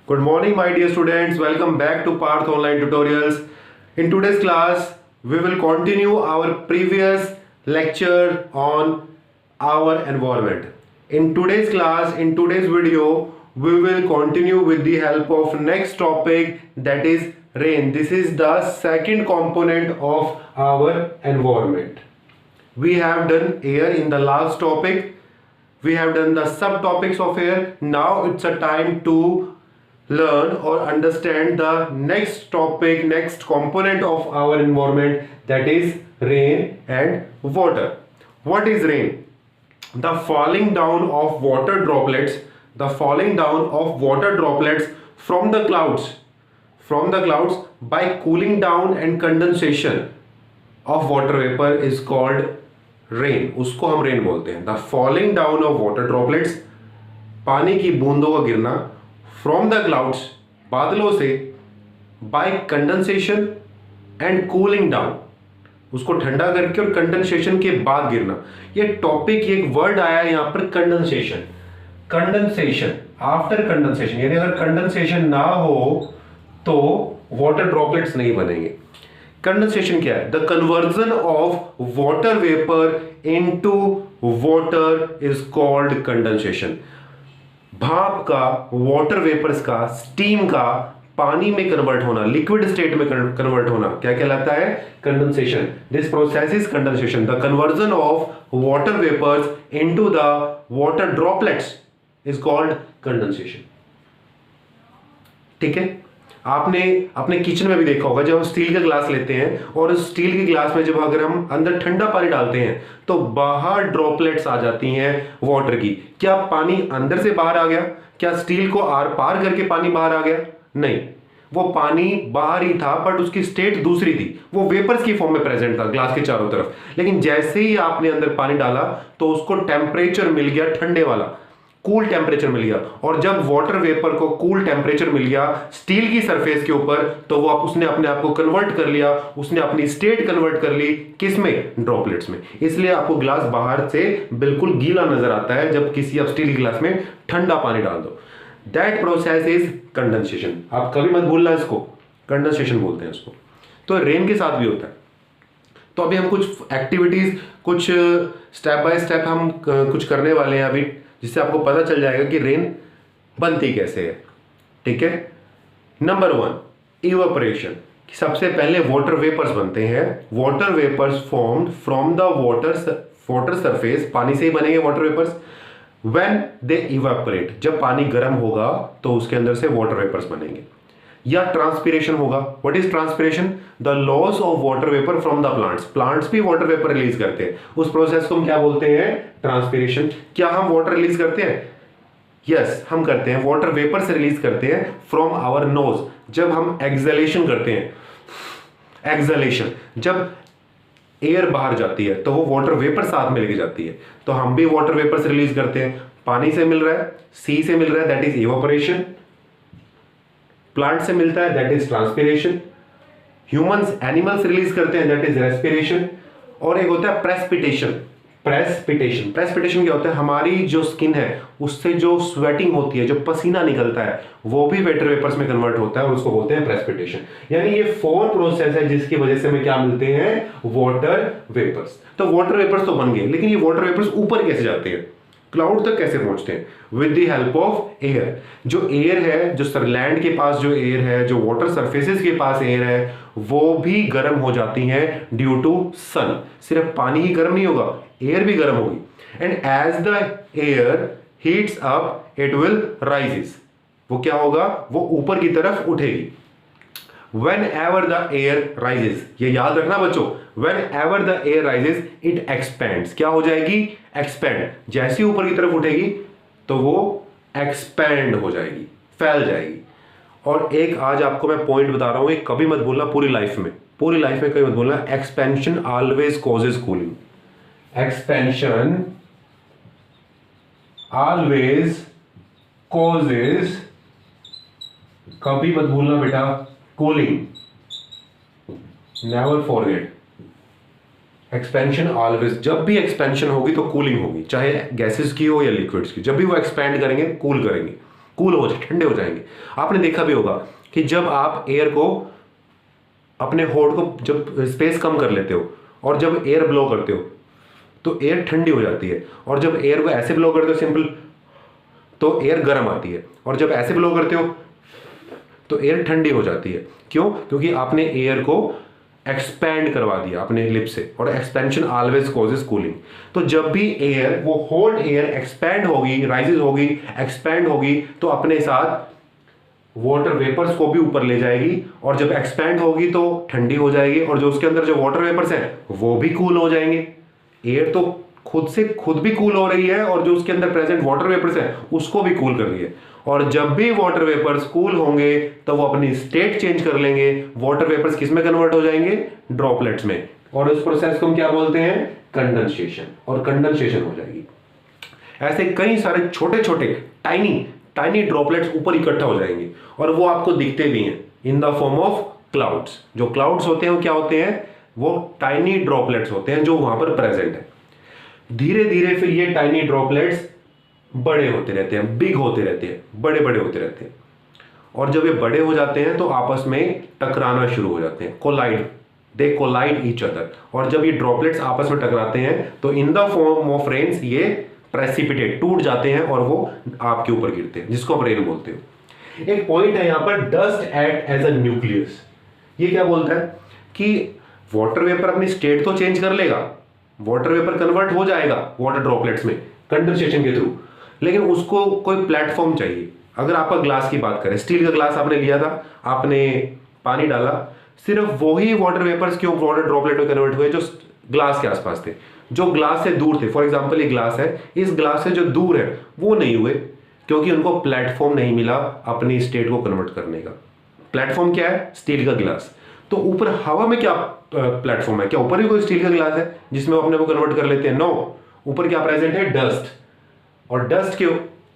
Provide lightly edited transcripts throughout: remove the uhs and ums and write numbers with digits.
Good morning, my dear students. Welcome back to Parth Online Tutorials. In today's class, we will continue our previous lecture on our environment. In today's class, in today's video, we will continue with the help of next topic, that is rain. This is the second component of our environment. We have done air in the last topic. We have done the subtopics of air. Now it's a time to learn or understand the next topic, next component of our environment, that is rain and water. What is rain? The falling down of water droplets, the falling down of water droplets from the clouds by cooling down and condensation of water vapor is called rain. उसको हम rain बोलते हैं. The falling down of water droplets, पानी की बूंदों का गिरना, from the clouds, बादलों से, bye condensation and cooling down, उसको ठंडा करके और कंडेंसेशन के बाद गिरना. ये टॉपिक, एक वर्ड आया है यहां पर, कंडेंसेशन. कंडेंसेशन, आफ्टर कंडेंसेशन, यानी अगर कंडेंसेशन ना हो तो वाटर ड्रॉपलेट्स नहीं बनेंगे. कंडेंसेशन क्या है? The conversion of water vapour into water is called condensation. भाप का, वाटर वेपर्स का, स्टीम का पानी में कन्वर्ट होना, लिक्विड स्टेट में कन्वर्ट होना, क्या कहलाता है? Condensation. This process is condensation. The conversion of water vapours into the water droplets is called condensation. ठीक है. आपने अपने किचन में भी देखा होगा, जब हम स्टील का ग्लास लेते हैं और उस स्टील के ग्लास में जब अगर हम अंदर ठंडा पानी डालते हैं तो बाहर ड्रॉपलेट्स आ जाती हैं वाटर की. क्या पानी अंदर से बाहर आ गया? क्या स्टील को आर पार करके पानी बाहर आ गया? नहीं, वो पानी बाहर ही था बट उसकी स्टेट दूसरी थी. वो वेपर्स की फॉर्म में प्रेजेंट था ग्लास के चारों तरफ. लेकिन जैसे ही आपने अंदर पानी डाला तो उसको टेम्परेचर मिल गया ठंडे वाला, कूल टेम्परेचर मिल गया. और जब वाटर वेपर को कूल टेम्परेचर मिल गया स्टील की सरफेस के ऊपर, तो वो उसने अपने आप को कन्वर्ट कर लिया, उसने अपनी स्टेट कन्वर्ट कर ली. किस में? ड्रॉपलेट्स में. इसलिए आपको ग्लास बाहर से बिल्कुल गीला नजर आता है जब किसी आप स्टील गिलास में ठंडा पानी डाल दो. That process is condensation. आप कभी मत भूलना इसको, कंडेंसेशन बोलते हैं इसको. तो रेन के साथ भी होता है. तो अभी हम कुछ एक्टिविटीज, कुछ स्टेप बाय स्टेप हम कुछ करने वाले हैं अभी, जिससे आपको पता चल जाएगा कि रेन बनती कैसे है. ठीक है. Number 1, evaporation. सबसे पहले वाटर वेपर्स बनते हैं. Water vapours formed from the water surface, पानी से ही बनेंगे water vapours. When they evaporate, जब पानी गर्म होगा तो उसके अंदर से वाटर वेपर्स बनेंगे. या ट्रांसपिरेशन होगा. What is transpiration? The loss of water vapour from the plants. Plants भी वाटर वेपर रिलीज करते हैं. उस प्रोसेस को हम क्या बोलते हैं? ट्रांसपिरेशन. क्या हम वाटर रिलीज करते हैं? यस, हम करते हैं. वाटर वेपर से रिलीज करते हैं फ्रॉम आवर नोज. जब हम एक्सहेलेशन करते हैं, एक्सहेलेशन, जब एयर बाहर जाती है तो वो वाटर वेपर साथ में लेके जाती है. तो हम भी वाटर वेपर से रिलीज करते हैं. पानी से मिल रहा है, सी से मिल रहा है, दैट इज इवेपोरेशन. प्लांट से मिलता है, that is transpiration. Humans, animals release करते हैं, दैट इज रेस्पिरेशन. और एक होता है प्रेसिपिटेशन. प्रेसिपिटेशन क्या होता है? हमारी जो स्किन है उससे जो स्वेटिंग होती है, जो पसीना निकलता है, वो भी वाटर वेपर्स में कन्वर्ट होता है और उसको बोलते हैं प्रेसिपिटेशन. यानी ये 4 प्रोसेस है जिसकी वजह से हमें क्या मिलते हैं? Water vapours. तो वाटर वेपर्स तो बन गए, लेकिन ये वाटर वेपर्स ऊपर कैसे जाते हैं, क्लाउड तक कैसे पहुंचते हैं? With the help of air. जो एयर है, जो लैंड के पास जो एयर है, जो वाटर सरफेसेस के पास एयर है, वो भी गर्म हो जाती हैं ड्यू टू सन. सिर्फ पानी ही गर्म नहीं होगा, एयर भी गर्म होगी. And as the air heats up it will rises. वो क्या होगा? वो ऊपर की तरफ उठेगी. Whenever the air rises, ये याद रखना बच्चों, whenever the air rises it expands. क्या हो जाएगी? expand. जैसे ऊपर की तरफ उठेगी तो वो expand हो जाएगी, फैल जाएगी. और एक आज आपको मैं पॉइंट बता रहा हूं, ये कभी मत भूलना पूरी लाइफ में कभी मत भूलना. Expansion always causes cooling. Expansion always causes, कभी मत भूलना बेटा, cooling. Never forget. Expansion always, जब भी एक्सपेंशन होगी तो कूलिंग होगी, चाहे गैसेस की हो या लिक्विड्स की. जब भी वो एक्सपैंड करेंगे, कूल करेंगे. कूल हो जाए, ठंडे हो जाएंगे। आपने देखा भी होगा कि जब आप एयर को, अपने होठ को जब स्पेस कम कर लेते हो और जब एयर ब्लो करते हो तो एयर ठंडी हो जाती है, और जब एयर को ऐसे ब्लो करते हो सिंपल तो एयर गर्म आती है, और जब ऐसे ब्लो करते हो तो एयर ठंडी हो जाती है। क्यों? क्योंकि आपने एयर को एक्सपैंड करवा दिया अपने लिप से, और एक्सपेंशन ऑलवेज कॉजेज कूलिंग। तो जब भी एयर, वो हॉट एयर एक्सपैंड होगी, राइजेस होगी, एक्सपैंड होगी, तो अपने साथ वाटर वेपर्स को भी ऊपर ले जाएगी, और जब एक्सपैंड होगी तो ठंडी हो जाएगी, और जो उसके अंदर जो वाटर वेपर्स हैं वो भी कूल हो जाएंगे। एयर तो खुद से खुद भी कूल हो रही है, और जो उसके अंदर प्रेजेंट वाटर वेपर्स हैं उसको भी कूल कर रही है। और जब भी वाटर वेपर्स कूल होंगे तो वो अपनी स्टेट चेंज कर लेंगे, वाटर वेपर्स किस में कन्वर्ट हो जाएंगे? ड्रॉपलेट्स में, और उस प्रोसेस को हम क्या बोलते हैं? कंडेंसेशन, और कंडेंसेशन हो जाएगी। ऐसे कई सारे छोटे छोटे टाइनी ड्रॉपलेट्स ऊपर इकट्ठा हो जाएंगे, और वो आपको दिखते भी हैं इन द फॉर्म ऑफ क्लाउड्स। जो क्लाउड्स होते हैं वो क्या होते हैं? वो टाइनी ड्रॉपलेट्स होते हैं जो वहां पर प्रेजेंट है। धीरे धीरे फिर ये टाइनी ड्रॉपलेट्स बड़े होते रहते हैं, बिग होते रहते हैं, बड़े बड़े होते रहते हैं, और जब ये बड़े हो जाते हैं तो आपस में टकराना शुरू हो जाते हैं, collide, they collide each other. और जब ये ड्रॉपलेट्स आपस में टकराते हैं तो in the form of rains ये प्रेसिपिटेट, टूट जाते हैं और वो आपके ऊपर गिरते हैं, जिसको आप रेन बोलते हो। एक पॉइंट है यहां पर, dust at as a nucleus. ये क्या बोलता है कि वाटर वेपर अपनी स्टेट तो चेंज कर लेगा, वाटर वेपर कन्वर्ट हो जाएगा वाटर ड्रॉपलेट्स में कंडेंसेशन के थ्रू, लेकिन उसको कोई प्लेटफॉर्म चाहिए। अगर आपका ग्लास की बात करें, स्टील का ग्लास आपने लिया था, आपने पानी डाला, सिर्फ वही वाटर वेपर्स क्यों वाटर ड्रॉपलेट में कन्वर्ट हुए जो ग्लास के आसपास थे, जो ग्लास से दूर थे। फॉर एग्जांपल ये ग्लास है, इस ग्लास से जो दूर है वो नहीं हुए, क्योंकि उनको प्लेटफॉर्म नहीं मिला अपनी स्टेट को कन्वर्ट करने का। प्लेटफॉर्म क्या है? स्टील का ग्लास। तो ऊपर हवा में क्या प्लेटफॉर्म है? क्या ऊपर भी कोई स्टील का ग्लास है जिसमें वो अपने को कन्वर्ट कर लेते हैं? नो, ऊपर क्या प्रेजेंट है? डस्ट। और डस्ट के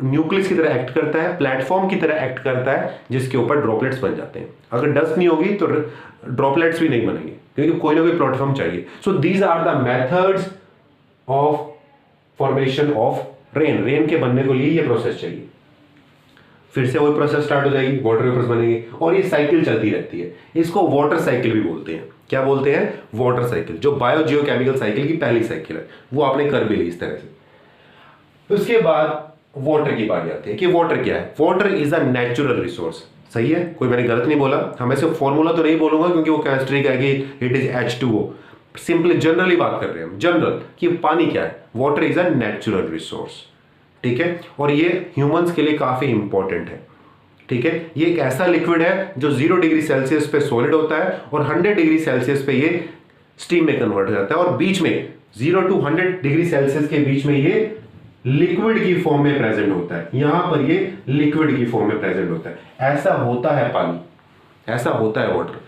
न्यूक्लियस की तरह एक्ट करता है, प्लेटफॉर्म की तरह एक्ट करता है, जिसके ऊपर ड्रॉपलेट्स बन जाते हैं। अगर डस्ट नहीं होगी तो ड्रॉपलेट्स भी नहीं बनेंगे, क्योंकि कोई ना कोई प्लेटफॉर्म चाहिए। So these are the methods of formation of rain. Rain के बनने को लिए ये प्रोसेस चाहिए। फिर से वही प्रोसेस स्टार्ट हो जाएगी, वाटर वेपर्स बनेंगे, और ये साइकिल चलती रहती है। इसको वाटर साइकिल भी बोलते हैं। क्या बोलते हैं? Water cycle. जो बायोजियोकेमिकल साइकिल की पहली साइकिल है, वो आपने कर भी ली इस तरह से। उसके बाद वाटर की बात आती है कि वाटर क्या है। Water is a natural resource. सही है, कोई मैंने गलत नहीं बोला। हम ऐसे फॉर्मूला तो नहीं बोलूंगा क्योंकि वो केमिस्ट्री का है कि it is H2O। Simply generally बात कर रहे हैं हम, जनरल, कि पानी क्या है। Water is a natural resource, ठीक है, और ये ह्यूमंस के लिए काफी इंपॉर्टेंट है, ठीक है। ये एक ऐसा लिक्विड है जो 0 डिग्री सेल्सियस पे सॉलिड होता है और 100 डिग्री सेल्सियस पे ये स्टीम में कन्वर्ट हो जाता है, और बीच में 0 to 100 डिग्री सेल्सियस के बीच में ये लिक्विड की फॉर्म में प्रेजेंट होता है। यहां पर ये लिक्विड की फॉर्म में प्रेजेंट होता है। ऐसा होता है पानी, ऐसा होता है वाटर,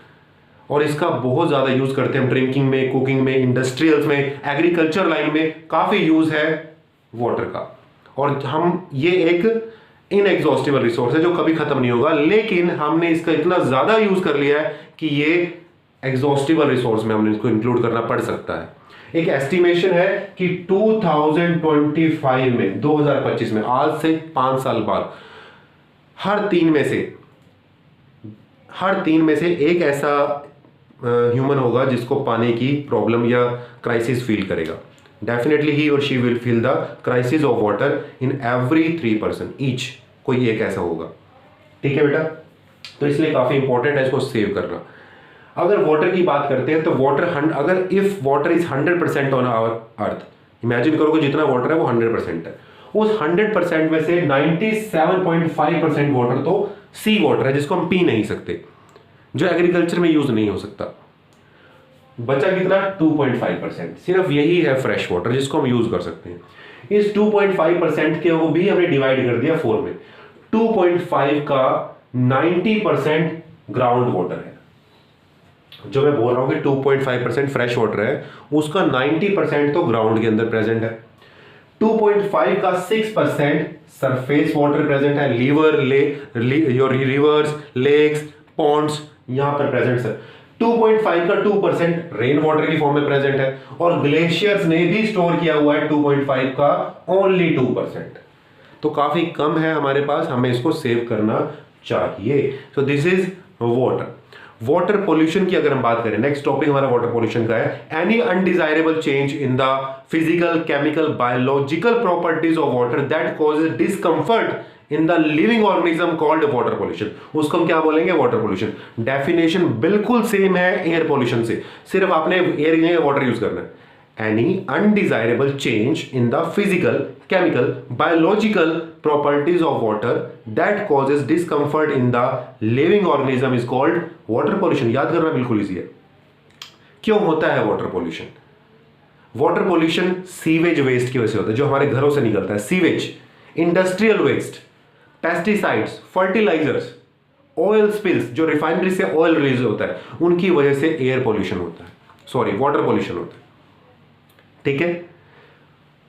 और इसका बहुत ज्यादा यूज करते हैं हम ड्रिंकिंग में, कुकिंग में, इंडस्ट्रियल्स में, एग्रीकल्चर लाइन में काफी यूज है वाटर का। और हम, ये एक इनएग्जॉस्टिबल रिसोर्स है जो कभी खत्म नहीं होगा, लेकिन हमने इसका इतना ज्यादा यूज कर लिया है कि ये एग्जॉस्टिबल रिसोर्स में हमने इसको इंक्लूड करना पड़ सकता है। एक एस्टिमेशन है कि 2025 में, 2025 में, आज से 5 साल बाद, हर तीन में से एक ऐसा ह्यूमन होगा जिसको पानी की प्रॉब्लम या क्राइसिस फील करेगा। डेफिनेटली ही और she will feel the crisis of water in every 3 person each. कोई एक ऐसा होगा, ठीक है बेटा। तो इसलिए काफी इंपॉर्टेंट है इसको सेव करना। अगर वाटर की बात करते हैं तो वाटर, अगर if water is 100% on our earth, imagine करोगे जितना वाटर है वो 100% है, उस 100% में से 97.5% वाटर तो सी वाटर है जिसको हम पी नहीं सकते, जो एग्रीकल्चर में यूज नहीं हो सकता। बचा कितना? 2.5%। सिर्फ यही है फ्रेश वाटर जिसको हम यूज कर सकते हैं। इस 2.5% के वो भी हमने डिवाइड कर दिया 4 में। 2.5 का 90% ग्राउंड वाटर है। जो मैं बोल रहा हूं कि 2.5% फ्रेश वाटर है, उसका 90% तो ग्राउंड के अंदर प्रेजेंट है। 2.5 का 6% सरफेस वाटर प्रेजेंट है, योर रिवर्स, लेक्स, पॉन्ड्स यहां पर प्रेजेंट है। 2.5 का 2% रेन वाटर की फॉर्म में प्रेजेंट है, और ग्लेशियर्स ने भी स्टोर किया हुआ है 2.5 का ओनली 2%। तो काफी कम है हमारे पास, हमें इसको सेव करना चाहिए। सो this is water. Water pollution की अगर हम बात करें, नेक्स्ट टॉपिक हमारा वाटर पोल्यूशन का है। Any undesirable change in the physical, chemical, biological properties of water that causes discomfort in the living organism called water pollution. उसको हम क्या बोलेंगे? Water pollution. डेफिनेशन बिल्कुल सेम है एयर पोल्यूशन से, सिर्फ आपने एयर या वाटर यूज करना है। Any undesirable change in the physical, chemical, biological properties of water that causes discomfort in the living organism is called water pollution। याद करना बिल्कुल इजी है। क्यों होता है water pollution? Water pollution sewage waste की वजह से होता है, जो हमारे घरों से निकलता है। Sewage, industrial waste, pesticides, fertilisers, oil spills, जो रिफाइनरी से ऑयल रिलीज होता है, उनकी वजह से एयर पोल्यूशन होता है, सॉरी वाटर पोल्यूशन होता है। ठीक है।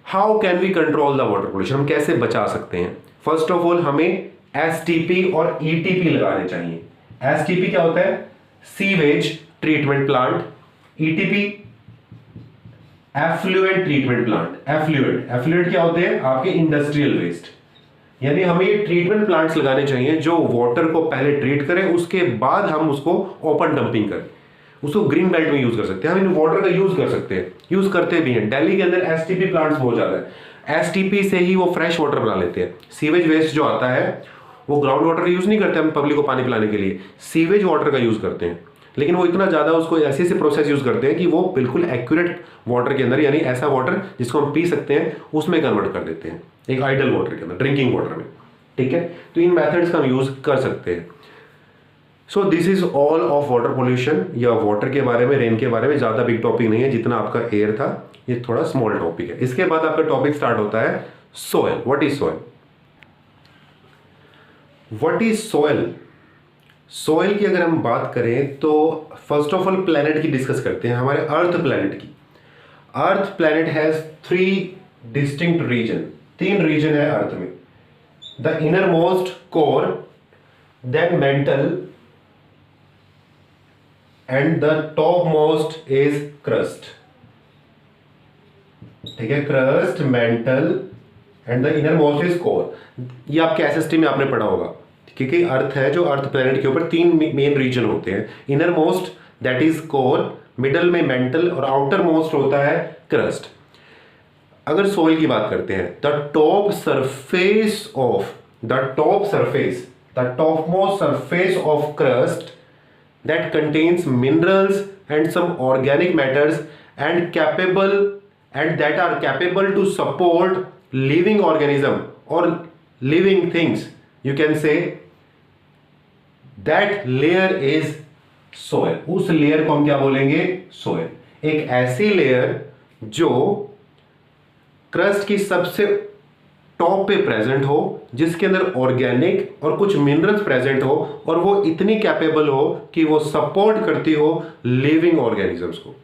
How can we control the water pollution? हम कैसे बचा सकते हैं? फर्स्ट ऑफ ऑल हमें एसटीपी और ईटीपी लगाने चाहिए। एसटीपी क्या होता है? Sewage treatment plant. ETP effluent treatment plant. Effluent क्या होते हैं? आपके इंडस्ट्रियल वेस्ट। यानी हमें ये ट्रीटमेंट प्लांट्स लगाने चाहिए जो वाटर को पहले ट्रीट करें, उसके बाद हम उसको ओपन डंपिंग करें। उसको ग्रीन बेल्ट में यूज कर सकते हैं, हम इन वाटर का यूज कर सकते हैं, यूज करते भी हैं। दिल्ली के अंदर एसटीपी प्लांट्स बहुत ज्यादा है। एसटीपी से ही वो फ्रेश वाटर बना लेते हैं। सीवेज वेस्ट जो आता है वो ग्राउंड वाटर यूज नहीं करते हम पब्लिक को पानी पिलाने के लिए, सीवेज वाटर का यूज करते हैं। लेकिन वो इतना ज्यादा उसको ऐसे से प्रोसेस यूज करते हैं कि वो बिल्कुल एक्यूरेट वाटर के अंदर, यानी ऐसा वाटर जिसको हम पी सकते हैं, उसमें कन्वर्ट कर देते हैं, एक आइडल वाटर के अंदर, ड्रिंकिंग वाटर में। ठीक है, तो इन मेथड्स का हम यूज कर सकते हैं। सो this is all of water pollution, या वाटर के बारे में, रेन के बारे में। ज्यादा बिग टॉपिक नहीं है जितना आपका एयर था, ये थोड़ा स्मॉल टॉपिक है। इसके बाद आपका टॉपिक स्टार्ट होता है soil. What is soil? What is soil? Soil की अगर हम बात करें तो फर्स्ट ऑफ ऑल प्लेनेट की डिस्कस करते हैं, हमारे अर्थ प्लेनेट की। Earth planet has 3 distinct region, 3 region है अर्थ में। The inner most core, then mantle, and the top most is crust. ठीक है, crust, mantle and the inner most is core. ये आपके एसएसटी में आपने पढ़ा होगा, क्योंकि अर्थ है जो अर्थ प्लेनेट के ऊपर 3 मेन रीजन होते हैं। Inner most that is core, middle में मेंटल, और आउटर मोस्ट होता है क्रस्ट। अगर सोइल की बात करते हैं, the top surface of the top most surface of crust that contains minerals and some organic matters and that are capable to support living organism or living things, you can say that layer is soil। उस layer को हम क्या बोलेंगे? Soil. एक ऐसी layer जो crust की सबसे टॉप पे प्रेजेंट हो, जिसके अंदर ऑर्गेनिक और कुछ मिनरल्स प्रेजेंट हो, और वो इतनी कैपेबल हो कि वो सपोर्ट करती हो लिविंग ऑर्गेनिजम्स को।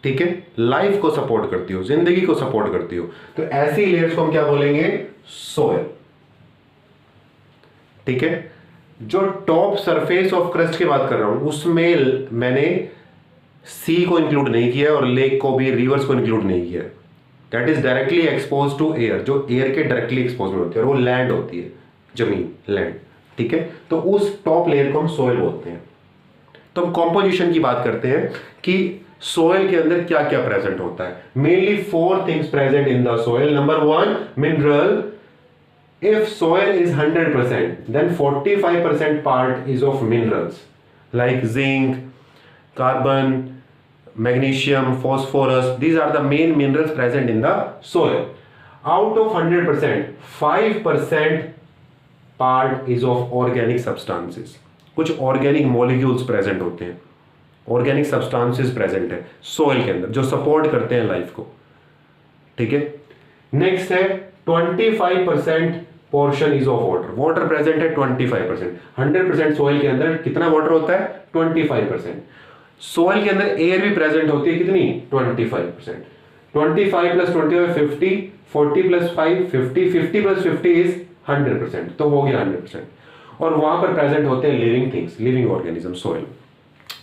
ठीक है, लाइफ को सपोर्ट करती हो, जिंदगी को सपोर्ट करती हो, तो ऐसी लेयर्स को हम क्या बोलेंगे? सोयल। ठीक है, जो टॉप सरफेस ऑफ क्रस्ट की बात कर रहा हूं, उसमें मैंने सी को इंक्लूड नहीं किया और लेक को भी, रिवर्स को इंक्लूड नहीं किया। That is directly expose to air, जो एयर के डायरेक्टली एक्सपोज में होती है, और वो लैंड होती है, जमीन, लैंड। ठीक है, तो उस टॉप लेयर को हम सोयल बोलते हैं। तो हम कॉम्पोजिशन की बात करते हैं कि सोयल के अंदर क्या क्या प्रेजेंट होता है। Mainly 4 things present in the soil. Number 1, mineral. If soil is 100%, then 45% part is of minerals like zinc, carbon, magnesium, phosphorus. These are the main minerals present in the soil. Out of 100%, 5% part is of organic substances. कुछ organic molecules present होते हैं, organic substances present है soil के अंदर, जो support करते हैं life को। ठीक है, next है 25% portion is of water. Water present है 25%। 100% soil के अंदर कितना water होता है? 25%। सोयल के अंदर एयर भी प्रेजेंट होती है, कितनी? 25%। 25 प्लस 25 50, 40 प्लस 5 50, 50 प्लस 50 इज 100%, तो हो गया 100%। और वहां पर प्रेजेंट होते हैं living things, living organism soil.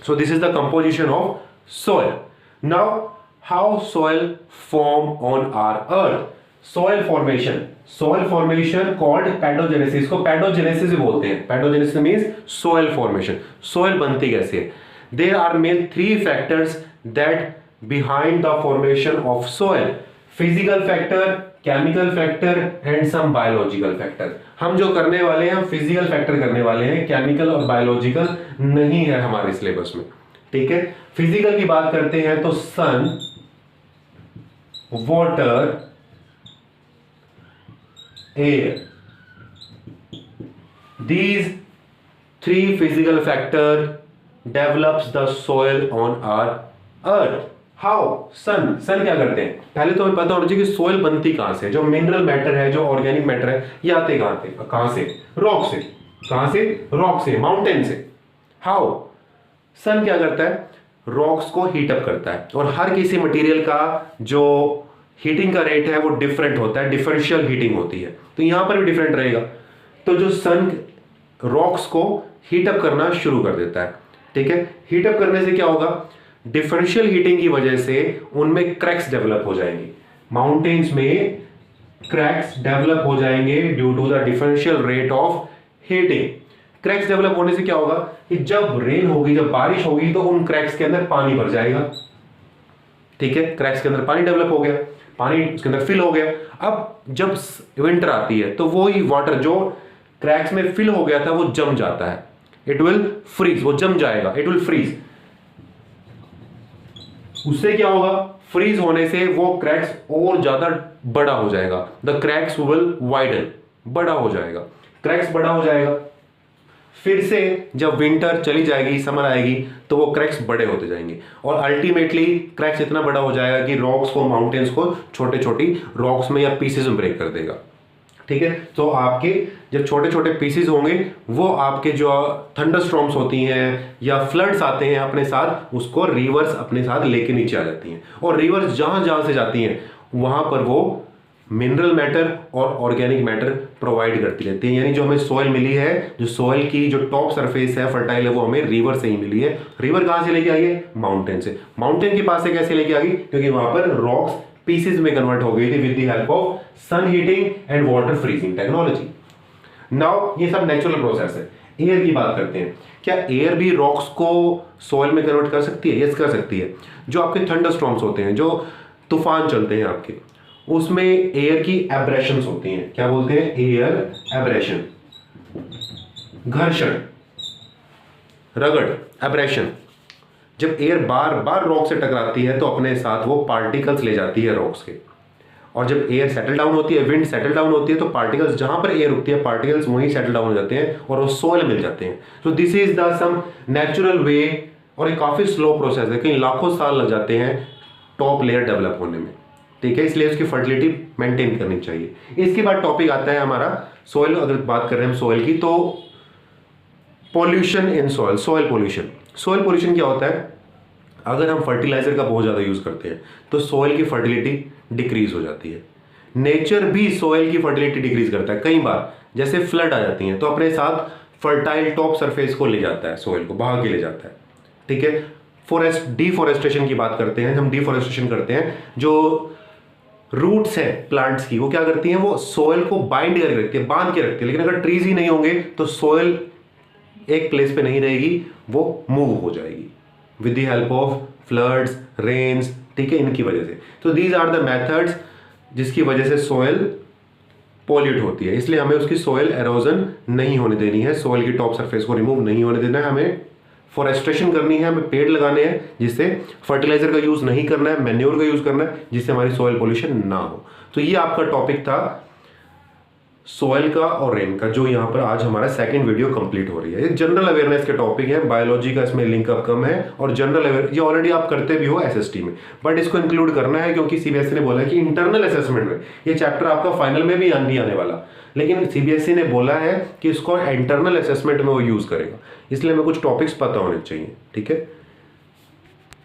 So this is the composition of soil. Now how soil form on our earth. Soil formation, soil formation called pedogenesis, को पैडोजेनेसिस भी बोलते हैं। Pedogenesis means soil formation, soil बनती कैसे है। There are main 3 factors that behind the formation of soil, physical factor, chemical factor and some biological factor. हम जो करने वाले हैं, हम फिजिकल फैक्टर करने वाले हैं, केमिकल और बायोलॉजिकल नहीं है हमारे सिलेबस में, ठीक है। फिजिकल की बात करते हैं तो सन, water, air, these 3 physical factor develops the soil on our earth. How? सन क्या करते हैं, पहले तो हमें पता होना चाहिए कि सोयल बनती कहां से, जो मिनरल मैटर है, जो ऑर्गेनिक मैटर है, ये आते कहां से, रॉक से। कहां से? रॉक से, माउंटेन से। हाउ? सन क्या करता है, रॉक्स को हीट अप करता है, और हर किसी मटेरियल का जो हीटिंग का रेट है वो डिफरेंट होता है, डिफरेंशियल हीटिंग होती है, तो यहां पर भी डिफरेंट रहेगा। तो जो सन रॉक्स को हीट अप करना शुरू कर देता है, ठीक है। हीट अप करने से क्या होगा, डिफरेंशियल हीटिंग की वजह से उनमें क्रैक्स डेवलप हो जाएंगे, माउंटेन्स में क्रैक्स डेवलप हो जाएंगे due to the differential rate of heating. Cracks develop होने से क्या होगा कि जब रेन होगी, जब बारिश होगी, तो उन क्रैक्स के अंदर पानी भर जाएगा, ठीक है। क्रैक्स के अंदर पानी डेवलप हो गया, पानी उसके अंदर फिल हो गया। अब जब विंटर आती है तो वो ही वाटर जो क्रैक्स में फिल हो गया था वो जम जाता है, इट विल फ्रीज, वो जम जाएगा, इट विल फ्रीज। उससे क्या होगा, फ्रीज होने से वो क्रैक्स और ज्यादा बड़ा हो जाएगा, द क्रैक्स विल वाइडन, बड़ा हो जाएगा, क्रैक्स बड़ा हो जाएगा। फिर से जब विंटर चली जाएगी, समर आएगी, तो वो क्रैक्स बड़े होते जाएंगे, और अल्टीमेटली क्रैक्स इतना बड़ा हो जाएगा कि रॉक्स को, माउंटेन्स को छोटे छोटी रॉक्स में या पीसेस में ब्रेक कर देगा, ठीक है। तो आपके जब छोटे छोटे पीसेस होंगे, वो आपके जो थंडरस्टॉर्म्स होती हैं या फ्लड्स आते हैं अपने साथ, उसको रिवर्स अपने साथ लेके नीचे आ जाती हैं, और रिवर्स जहां जहां से जाती हैं वहां पर वो मिनरल मैटर और ऑर्गेनिक मैटर प्रोवाइड करती रहती है। यानी जो हमें सॉइल मिली है, जो सॉइल की जो टॉप सरफेस है, फर्टाइल है, वो हमें रिवर से ही मिली है। रिवर कहां से लेके आई है, माउंटेन से। माउंटेन के पास से कैसे लेके आ गई, क्योंकि वहां पर रॉक्स पीसेस में कन्वर्ट हो गई थी with the help of sun heating and water freezing technology. Now ये सब नेचुरल प्रोसेस है। एयर की बात करते हैं, क्या एयर भी रॉक्स को सॉइल में कन्वर्ट कर सकती है? यस, कर सकती है। जो आपके थंडरस्टॉर्म्स होते हैं, जो तूफान चलते हैं आपके, उसमें एयर की एब्रेशंस होती हैं, क्या बोलते हैं, एयर एब्रेशन, घर्षण, रगड़, एब्रेशन। जब एयर बार बार रॉक से टकराती है तो अपने साथ वो पार्टिकल्स ले जाती है रॉक्स के, और जब एयर सेटल डाउन होती है, विंड सेटल डाउन होती है, तो पार्टिकल्स जहां पर एयर रुकती है, पार्टिकल्स वहीं सेटल डाउन हो जाते हैं और वो सोइल मिल जाते हैं। तो this is the some natural way, और ये काफी स्लो प्रोसेस है, कई लाखों साल लग जाते हैं टॉप लेयर डेवलप होने में, ठीक है। इसलिए उसकी फर्टिलिटी मेंटेन करनी चाहिए। इसके बाद टॉपिक आता है हमारा सोइल। अगर बात कर रहे हैं हम सोइल की, तो pollution in soil, soil pollution. Soil pollution क्या होता है, अगर हम फर्टिलाइजर का बहुत ज़्यादा यूज़ करते हैं तो सोइल की फर्टिलिटी डिक्रीज हो जाती है। नेचर भी सोइल की फर्टिलिटी डिक्रीज करता है कई बार, जैसे फ्लड आ जाती हैं तो अपने साथ फर्टाइल टॉप सरफेस को ले जाता है, सोइल को बहा के ले जाता है, ठीक है। डिफॉरेस्टेशन की बात करते हैं, हम डिफॉरेस्टेशन करते हैं, जो रूट्स है प्लांट्स की, वो क्या करती हैं, वो सोइल को बाइंड करके रखती है, बांध के रखती है। लेकिन अगर ट्रीज ही नहीं होंगे तो सोइल एक प्लेस पे नहीं रहेगी, वो मूव हो जाएगी with the help of floods, rains, ठीक है, इनकी वजह से। तो दीज आर द मेथड्स जिसकी वजह से सोइल पॉल्यूट होती है। इसलिए हमें उसकी सोइल एरोजन नहीं होने देनी है, सोइल की टॉप सरफेस को रिमूव नहीं होने देना है, हमें फॉरेस्ट्रेशन करनी है, हमें पेड़ लगाने हैं, जिससे फर्टिलाइजर का यूज नहीं करना है, मैन्योर का यूज करना है, जिससे हमारी सॉइल पोल्यूशन ना हो। तो ये आपका टॉपिक था सॉइल का और रेन का, जो यहाँ पर आज हमारा सेकंड वीडियो कंप्लीट हो रही है। ये जनरल अवेयरनेस के टॉपिक है, बायोलॉजी का इसमें लिंकअप कम है, और जनरल अवेयर ये ऑलरेडी आप करते भी हो एसएसटी में, बट इसको इंक्लूड करना है क्योंकि सीबीएसई ने बोला है कि इंटरनल असेसमेंट में ये चैप्टर आपका फाइनल में भी नहीं आने वाला, लेकिन सीबीएसई ने बोला है कि इसको इंटरनल असेसमेंट में वो यूज करेगा, इसलिए हमें कुछ टॉपिक्स पता होने चाहिए, ठीक है।